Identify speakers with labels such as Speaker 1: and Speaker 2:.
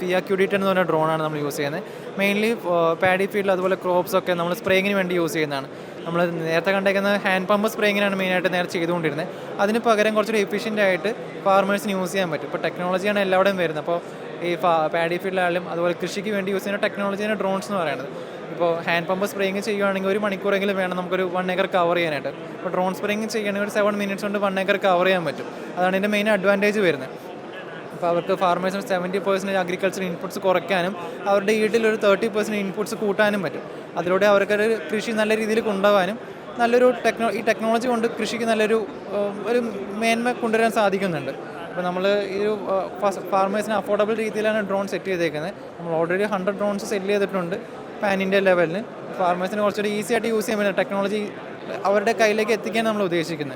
Speaker 1: ഫിയ ക്യൂഡിറ്റ് എന്ന് പറഞ്ഞ ഡ്രോണാണ് നമ്മൾ യൂസ് ചെയ്യുന്നത്. മെയിൻലി പാഡി ഫീൽഡിൽ അതുപോലെ ക്രോപ്സ് ഒക്കെ നമ്മൾ സ്പ്രേയിങ്ങിന് വേണ്ടി യൂസ് ചെയ്യുന്നതാണ്. നമ്മൾ നേരത്തെ കണ്ടേക്കുന്ന ഹാൻഡ് പമ്പ് സ്പ്രേയിങ്ങിനാണ് മെയിനായിട്ട് നേരത്തെ ചെയ്തുകൊണ്ടിരുന്നത്. അതിന് പകരം കുറച്ചുകൂടി എഫിഷ്യൻ്റ് ആയിട്ട് ഫാർമേഴ്സിന് യൂസ് ചെയ്യാൻ പറ്റും. ഇപ്പോൾ ടെക്നോളജിയാണ് എല്ലാവിടെയും വരുന്നത്. അപ്പോൾ ഈ പാഡി ഫീൽഡിലായാലും അതുപോലെ കൃഷിക്ക് വേണ്ടി യൂസ് ചെയ്യുന്ന ടെക്നോളജിയാണ് ഡ്രോൺസ് എന്ന് പറയുന്നത്. ഇപ്പോൾ ഹാൻഡ് പമ്പ് സ്പ്രേയിങ് ചെയ്യുകയാണെങ്കിൽ 1 മണിക്കൂറെങ്കിലും വേണം നമുക്കൊരു 1 ഏക്കർ കവർ ചെയ്യാനായിട്ട്. ഇപ്പോൾ ഡ്രോൺ സ്പ്രേയിങ് ചെയ്യുകയാണെങ്കിൽ ഒരു 7 മിനിറ്റ്സ് കൊണ്ട് 1 ഏക്കർ കവർ ചെയ്യാൻ പറ്റും. അതാണ് ഇതിൻ്റെ മെയിൻ അഡ്വാൻറ്റേജ് വരുന്നത്. അപ്പോൾ അവർക്ക് ഫാർമേഴ്സിന് 70% അഗ്രികൾച്ചർ ഇൻപുട്സ് കുറയ്ക്കാനും അവരുടെ ഈൽഡിൽ ഒരു 30% ഇൻപുട്സ് കൂട്ടാനും പറ്റും. അതിലൂടെ അവർക്കൊരു കൃഷി നല്ല രീതിയിൽ കൊണ്ടുപോകാനും നല്ലൊരു ഈ ടെക്നോളജി കൊണ്ട് കൃഷിക്ക് നല്ലൊരു ഒരു മേന്മ കൊണ്ടുവരാൻ സാധിക്കുന്നുണ്ട്. അപ്പോൾ നമ്മൾ ഈ ഒരു ഫാർമേഴ്സിന് അഫോർഡബിൾ രീതിയിലാണ് ഡ്രോൺ സെറ്റ് ചെയ്തേക്കുന്നത്. നമ്മൾ ഓൾറെഡി 100 ഡ്രോൺസ് സെല് ചെയ്തിട്ടുണ്ട് പാൻ ഇന്ത്യ ലെവലിന്. ഫാർമേഴ്സിന് കുറച്ചുകൂടി ഈസി ആയിട്ട് യൂസ് ചെയ്യാൻ പറ്റുന്ന ടെക്നോളജി അവരുടെ കയ്യിലേക്ക് എത്തിക്കാൻ നമ്മൾ ഉദ്ദേശിക്കുന്നത്.